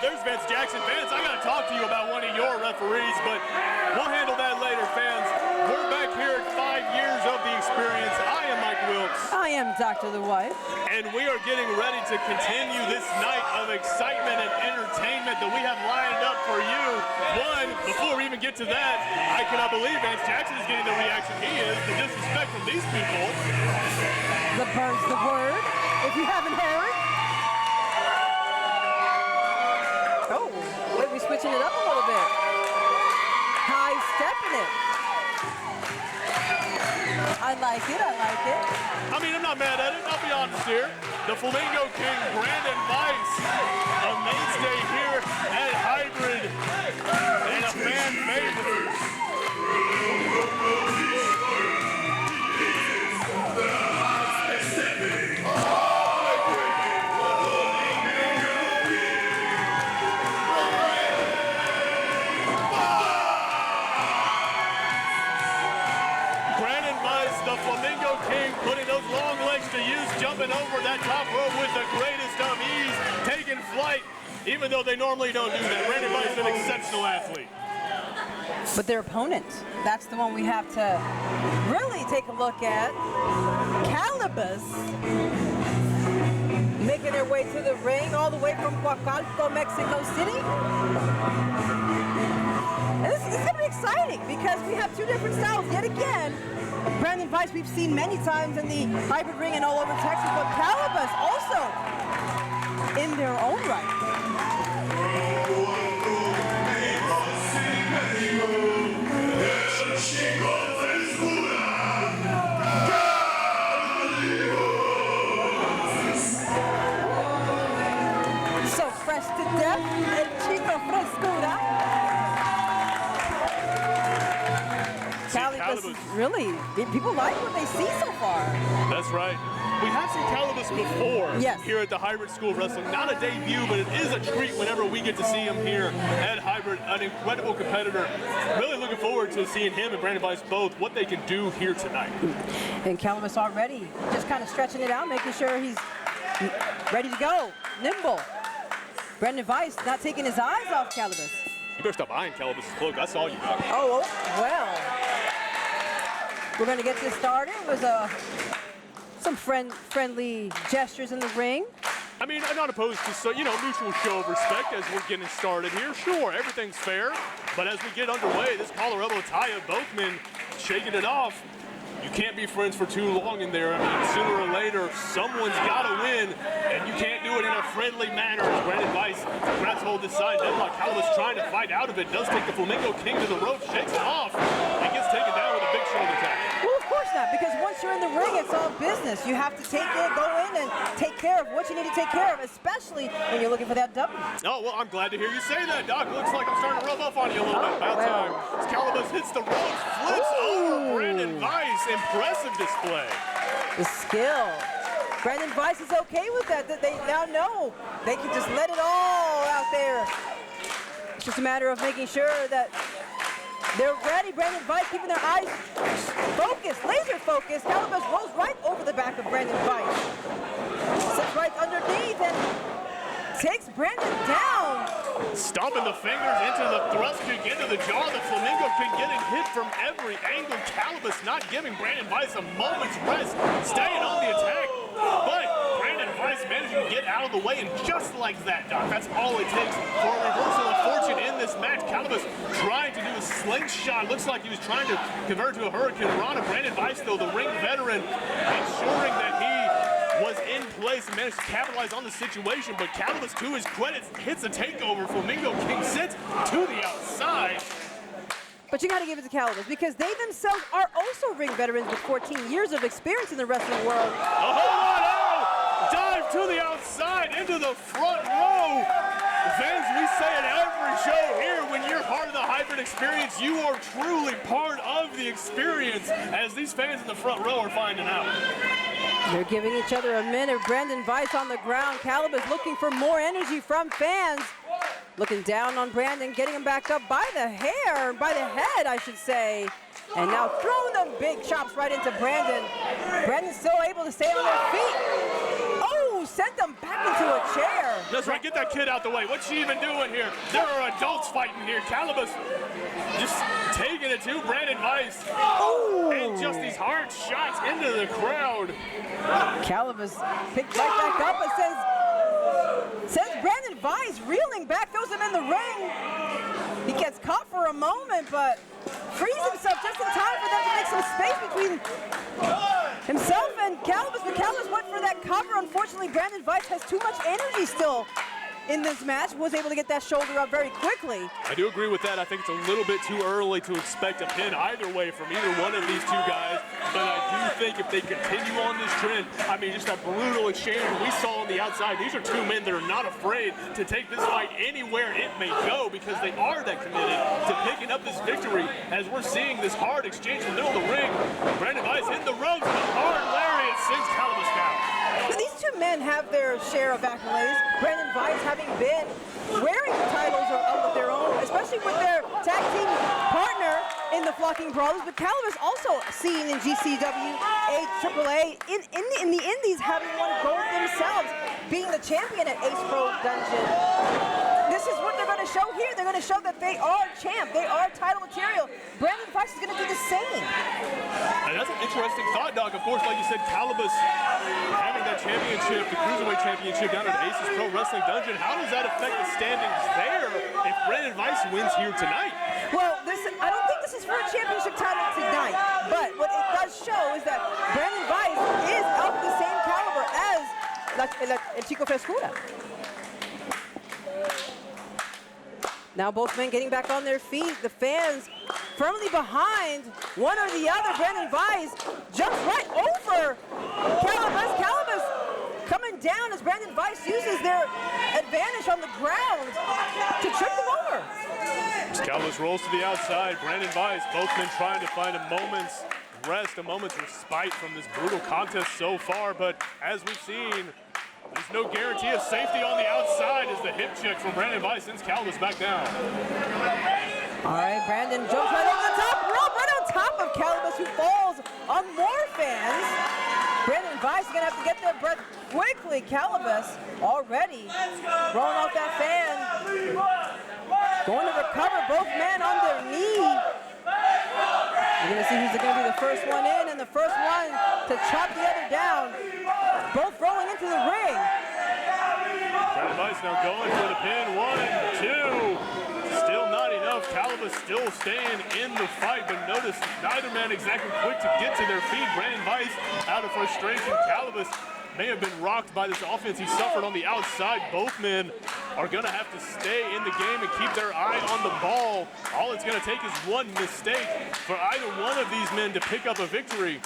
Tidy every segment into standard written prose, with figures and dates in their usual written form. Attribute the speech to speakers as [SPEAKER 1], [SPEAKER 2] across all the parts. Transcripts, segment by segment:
[SPEAKER 1] there's Vance Jackson. Vance, I got to talk to you about one of your referees, but we'll handle that later, fans. We're back here at 5 years of the experience. I am Mike Wilkes.
[SPEAKER 2] I am Dr. The Wife.
[SPEAKER 1] And we are getting ready to continue this night of excitement and entertainment that we have lined up for you. One, before we even get to that, I cannot believe Vance Jackson is getting the reaction he is. The disrespect from these people.
[SPEAKER 2] The bird's the word, if you haven't heard. Oh, wait, we're switching it up a little bit. High stepping it. I like it, I like it.
[SPEAKER 1] I mean, I'm not mad at it, I'll be honest here. The Flamingo King, Brandon Weiss, a mainstay here at Hybrid, and a fan favorite. The Flamingo King putting those long legs to use, jumping over that top rope with the greatest of ease, taking flight, even though they normally don't do that. Brandon Weiss is an exceptional athlete.
[SPEAKER 2] But their opponent, that's the one we have to really take a look at. Calibus, making their way to the ring all the way from Coacalco, Mexico City. And this is going to be exciting because we have two different styles yet again. Brandon Weiss we've seen many times in the hybrid ring and all over Texas, but Calibus also in their own right. So fresh to death, El Chico Frescura. Calibus is really, people like what they see so far.
[SPEAKER 1] That's right. We have seen Calibus before here at the Hybrid School of Wrestling. Not a debut, but it is a treat whenever we get to see him here at Hybrid. An incredible competitor. Really looking forward to seeing him and Brandon Weiss both, what they can do here tonight.
[SPEAKER 2] And Calibus already just kind of stretching it out, making sure he's ready to go, nimble. Brandon Weiss not taking his eyes off Calibus.
[SPEAKER 1] You better stop eyeing Calibus' cloak. I saw you, Doc.
[SPEAKER 2] Oh, well. We're going to get this started. It was some friendly gestures in the ring.
[SPEAKER 1] I mean, I'm not opposed to, mutual show of respect as we're getting started here. Sure, everything's fair. But as we get underway, this collar elbow tie of both men shaking it off. You can't be friends for too long in there. I mean, sooner or later, someone's got to win, and you can't do it in a friendly manner. As Brandon Weiss grabs hold of this side deadlock. Calibus trying to fight out of it. Does take the Flamingo King to the rope, shakes it off, and gets taken down with a big shoulder tap.
[SPEAKER 2] Well, of course not, because once you're in the ring, it's all business. You have to go in and take care of what you need to take care of, especially when you're looking for that W.
[SPEAKER 1] Oh, well, I'm glad to hear you say that, Doc. Looks like I'm starting to rub off on you a little bit. About time. As Calibus hits the ropes, flips over Brandon Weiss. Impressive display.
[SPEAKER 2] The skill. Brandon Weiss is okay with that. They now know they can just let it all out there. It's just a matter of making sure that they're ready. Brandon Weiss keeping their eyes focused, laser focused. Calibus rolls right over the back of Brandon Weiss. Sits right underneath and takes Brandon down.
[SPEAKER 1] Stomping the fingers into the thrust kick into the jaw. The Flamingo King getting hit from every angle. Calibus not giving Brandon Weiss a moment's rest, staying on the attack. But Brandon Weiss managing to get out of the way, and just like that, Doc, that's all it takes for a reversal of fortune in this match. Calibus trying to do a slingshot. Looks like he was trying to convert to a Hurricane Rana. Brandon Weiss, though, the ring veteran, ensuring that he was in place and managed to capitalize on the situation, but Calibus, to his credit, hits a takeover. Flamingo King sits to the outside.
[SPEAKER 2] But you got to give it to Calibus because they themselves are also ring veterans with 14 years of experience in the wrestling world.
[SPEAKER 1] Oh, dive to the outside into the front row. Fans, we say it every show here, when you're part of the hybrid experience, you are truly part of the experience, as these fans in the front row are finding out.
[SPEAKER 2] They're giving each other a minute. Brandon Weiss on the ground. Calibus looking for more energy from fans. Looking down on Brandon, getting him back up by the hair, by the head, I should say. And now throwing them big chops right into Brandon. Brandon's still able to stay on their feet. Oh, sent them back into a chair.
[SPEAKER 1] That's right, get that kid out the way. What's she even doing here? There are adults fighting here. Calibus just taking it to Brandon Weiss.
[SPEAKER 2] Ooh.
[SPEAKER 1] And just these hard shots into the crowd.
[SPEAKER 2] Calibus picked right back up and says Brandon Weiss reeling back, throws him in the ring. He gets caught for a moment, but frees himself just in time for them to make some space between himself and Calibus. But Calibus went for that cover. Unfortunately, Brandon Weiss has too much energy still in this match, was able to get that shoulder up very quickly.
[SPEAKER 1] I do agree with that. I think it's a little bit too early to expect a pin either way from either one of these two guys, but I do think if they continue on this trend, I mean, just that brutal exchange we saw on the outside, these are two men that are not afraid to take this fight anywhere it may go because they are that committed to picking up this victory as we're seeing this hard exchange in the middle of the ring. Brandon Weiss hitting the ropes, the hard lariat sends Calibus down.
[SPEAKER 2] But these two men have their share of accolades. Brandon Weiss having been wearing titles of their own, especially with their tag team partner in the Flocking Brawlers. But Calibus also seen in GCW, AAA, in the Indies, having won gold themselves, being the champion at Ace Pro Dungeon. This is what they're going to show here. They're going to show that they are champ. They are title material. Brandon Weiss is going to do the same.
[SPEAKER 1] And that's an interesting thought, Doc. Of course, like you said, Calibus having that championship, the Cruiserweight Championship down at Ace's Pro Wrestling Dungeon. How does that affect the standings there if Brandon Weiss wins here tonight?
[SPEAKER 2] Well, I don't think this is for a championship title tonight, but what it does show is that Brandon Weiss is of the same caliber as El Chico Frescura. Now both men getting back on their feet. The fans firmly behind one or the other. Brandon Weiss jumps right over Calibus. Calibus coming down as Brandon Weiss uses their advantage on the ground to trip them over.
[SPEAKER 1] As Calibus rolls to the outside, Brandon Weiss, both men trying to find a moment's rest, a moment's respite from this brutal contest so far. But as we've seen, there's no guarantee of safety on the outside as the hip check from Brandon Weiss sends Calibus back down.
[SPEAKER 2] All right, Brandon jumps right over the top rope, right on top of Calibus, who falls on more fans. Brandon Weiss is going to have to get their breath quickly. Calibus already rolling off that fan. Going to recover, both men on their knee. We're going to see who's going to be the first one in and the first one to chop the other down. Both rolling into the ring.
[SPEAKER 1] Brandon Weiss now going for the pin. 1, 2. Still not enough. Calibus still staying in the fight, but notice neither man exactly quick to get to their feet. Brandon Weiss out of frustration. Calibus may have been rocked by this offense he suffered on the outside. Both men are going to have to stay in the game and keep their eye on the ball. All it's going to take is one mistake for either one of these men to pick up a victory.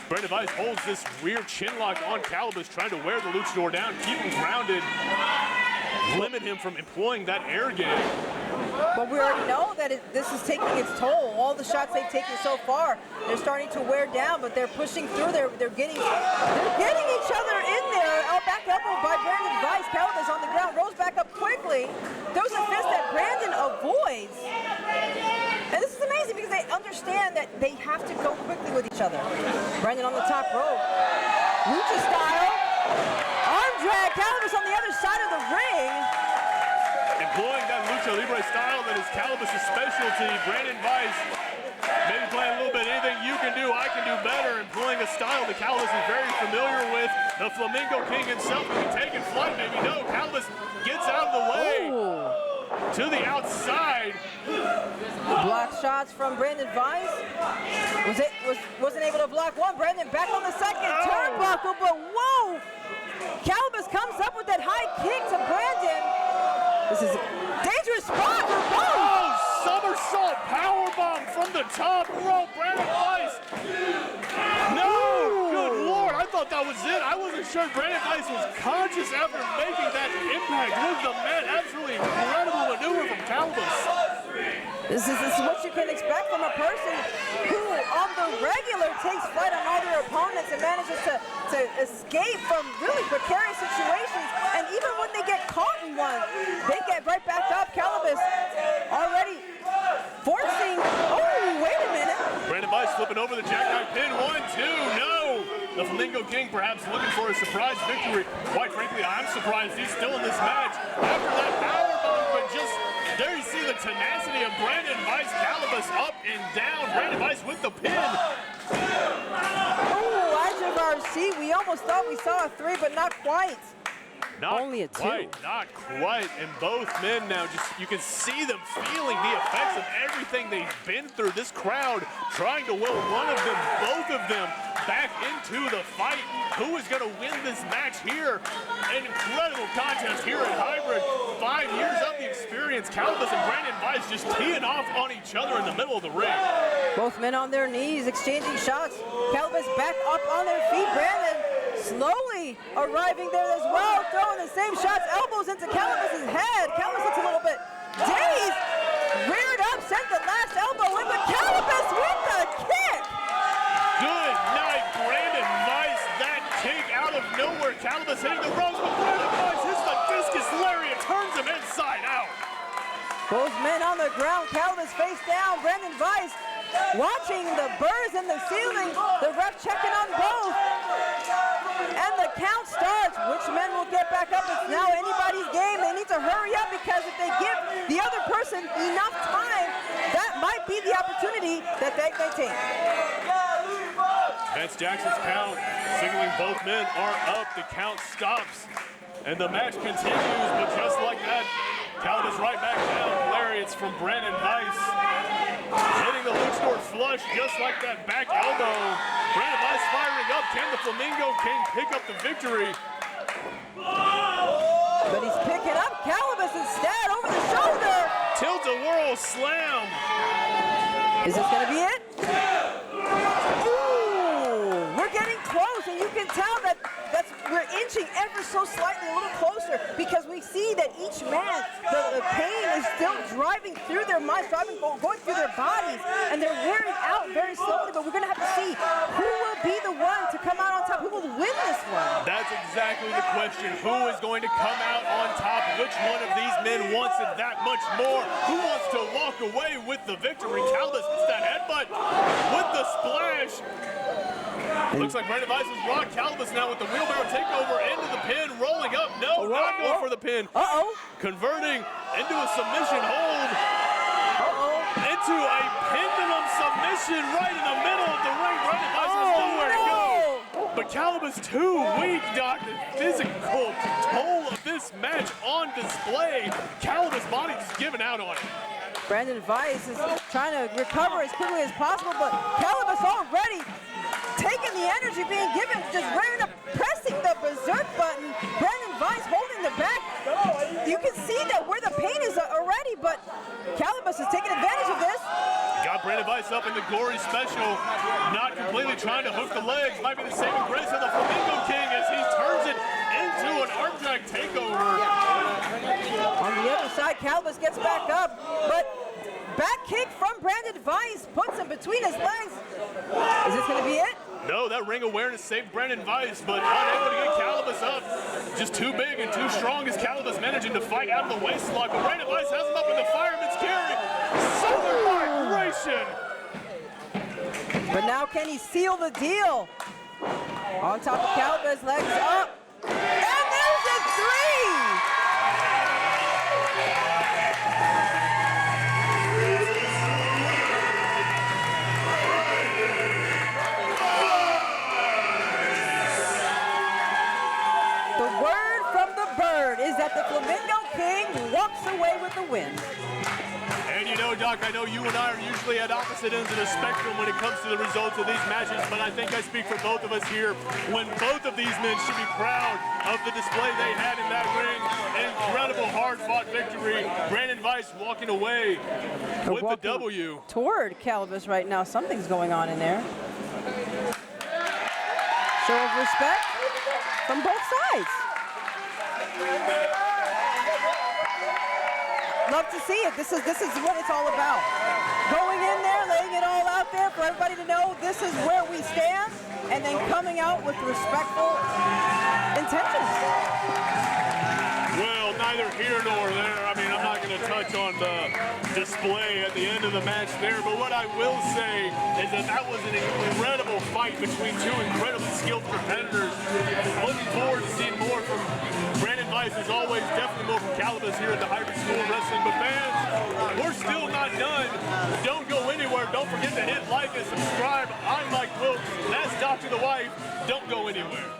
[SPEAKER 1] Brandon Weiss holds this rear chin lock on Calibus, trying to wear the luchador down, keep him grounded, limit him from employing that air game.
[SPEAKER 2] But we already know that this is taking its toll. All the shots they've taken so far, they're starting to wear down, but they're pushing through. They're getting each other in there. Back elbow by Brandon Weiss. Calibus on the ground, rolls back up quickly. Throws a fist that Brandon avoids. And this is amazing because they understand that they have to go quickly with each other. Brandon on the top rope. Lucha style. Arm drag. Calibus on the other side of the ring.
[SPEAKER 1] Employing that lucha libre style that is Calibus' specialty. Brandon Weiss maybe playing a little bit anything you can do, I can do better. Employing a style that Calibus is very familiar with. The Flamingo King himself will be taking flight, maybe. No, Calibus gets out of the way.
[SPEAKER 2] Ooh.
[SPEAKER 1] To the outside.
[SPEAKER 2] Block shots from Brandon Weiss. Wasn't able to block one. Brandon back on the second turnbuckle, but whoa! Calibus comes up with that high kick to Brandon. This is a dangerous spot for both.
[SPEAKER 1] Oh, somersault powerbomb from the top rope. Brandon Weiss. No, good Lord. I thought that was it. I wasn't sure Brandon Weiss was conscious after making that impact. Look at the man. Absolutely incredible maneuver from Calibus.
[SPEAKER 2] This is what you can expect from a person who, on the regular, takes flight on all their opponents and manages to escape from really precarious situations. And even when they get caught in one, they get right back up. Calibus already forcing. Oh, wait a minute.
[SPEAKER 1] Brandon Brandon Weiss flipping over the jackknife pin. 1, 2, no! The Flamingo King perhaps looking for a surprise victory. Quite frankly, I'm surprised he's still in this match after that powerbomb, but just there you see the tenacity of Brandon Weiss. Calibus up and down. Brandon Weiss with the pin.
[SPEAKER 2] Oh, edge of our seat. We almost thought we saw a 3, but not quite. Only a 2.
[SPEAKER 1] Not quite. And both men now, just you can see them feeling the effects of everything they've been through. This crowd trying to will one of them, both of them, back into the fight. Who is going to win this match here? An incredible contest here at Hybrid. 5 years of the experience. Calibus and Brandon Weiss just teeing off on each other in the middle of the ring.
[SPEAKER 2] Both men on their knees, exchanging shots. Calibus back up on their feet. Brandon slowly arriving there as well, throwing the same shots, elbows into Calibus's head. Calibus looks a little bit dazed, reared up, sent the last elbow in, but Calibus with the kick.
[SPEAKER 1] Good night, Brandon Weiss. That kick out of nowhere. Calibus hitting the ropes, but Brandon Weiss hits the discus lariat, turns him inside out.
[SPEAKER 2] Both men on the ground, Calibus face down, Brandon Weiss watching the birds in the ceiling, the ref checking on both. And the count starts. Which men will get back up? It's now anybody's game. They need to hurry up because if they give the other person enough time, that might be the opportunity that they take.
[SPEAKER 1] That's Jackson's count, signaling both men are up. The count stops, and the match continues, but just like that, Calibus right back down. Lariats from Brandon Weiss. Hitting the luchador flush just like that back elbow. Brandon Weiss firing up. Can the Flamingo King pick up the victory?
[SPEAKER 2] But he's picking up Calibus instead over the shoulder.
[SPEAKER 1] Tilt-a-whirl slam.
[SPEAKER 2] Is this going to be it? Ooh, we're getting close, and you can tell that we're inching ever so slightly a little closer because we see that each man, the pain is still driving through their minds, going through their bodies, and they're wearing out very slowly, but we're going to have to see who will be the one to come out on top, who will win this one.
[SPEAKER 1] That's exactly the question. Who is going to come out on top? Which one of these men wants it that much more? Who wants to walk away with the victory? Calibus hits that headbutt with the splash. Looks like Brandon Weiss is rocked. Calibus now with the wheelbarrow takeover into the pin, rolling up. No, not going for the pin. Converting into a submission hold. Into a pendulum submission right in the middle of the ring. Brandon Weiss has nowhere to go. But Calibus too weak, Doc. The physical toll of this match on display. Calibus' body just giving out on it.
[SPEAKER 2] Brandon Weiss is trying to recover as quickly as possible, but Calibus already taking the energy being given, just rearing up, pressing the berserk button. Brandon Weiss holding the back. You can see that where the pain is already, but Calibus is taking advantage of this.
[SPEAKER 1] Got Brandon Weiss up in the gory special, not completely trying to hook the legs. Might be the saving grace of the Flamingo King as he turns it into an arm drag takeover.
[SPEAKER 2] On the other side, Calibus gets back up, but back kick from Brandon Weiss puts him between his legs. Is this going to be it?
[SPEAKER 1] No, that ring awareness saved Brandon Weiss, but unable to get Calibus up. Just too big and too strong as Calibus managing to fight out of the waistlock. But Brandon Weiss has him up in the fireman's carry. Southern vibration.
[SPEAKER 2] But now can he seal the deal? On top of Calibus, legs up. And there's a 3! Is that the Flamingo King walks away with the win.
[SPEAKER 1] And you know, Doc, I know you and I are usually at opposite ends of the spectrum when it comes to the results of these matches, but I think I speak for both of us here when both of these men should be proud of the display they had in that ring. Incredible hard-fought victory. Brandon Weiss walking away with the W.
[SPEAKER 2] Toward Calibus right now. Something's going on in there. Show of respect from both sides. Love to see it. This is what it's all about. Going in there, laying it all out there for everybody to know this is where we stand, and then coming out with respectful intentions.
[SPEAKER 1] Well, neither here nor there. I mean, I'm not going to touch on the display at the end of the match there, but what I will say is that that was an incredible fight between two incredibly skilled competitors. Looking forward to seeing more from Brandon Weiss, as always, definitely more from Calibus here at the Hybrid School of Wrestling. But fans, we're still not done. Don't go anywhere. Don't forget to hit like and subscribe. I'm Mike Wilkes. That's Dr. The Wife. Don't go anywhere.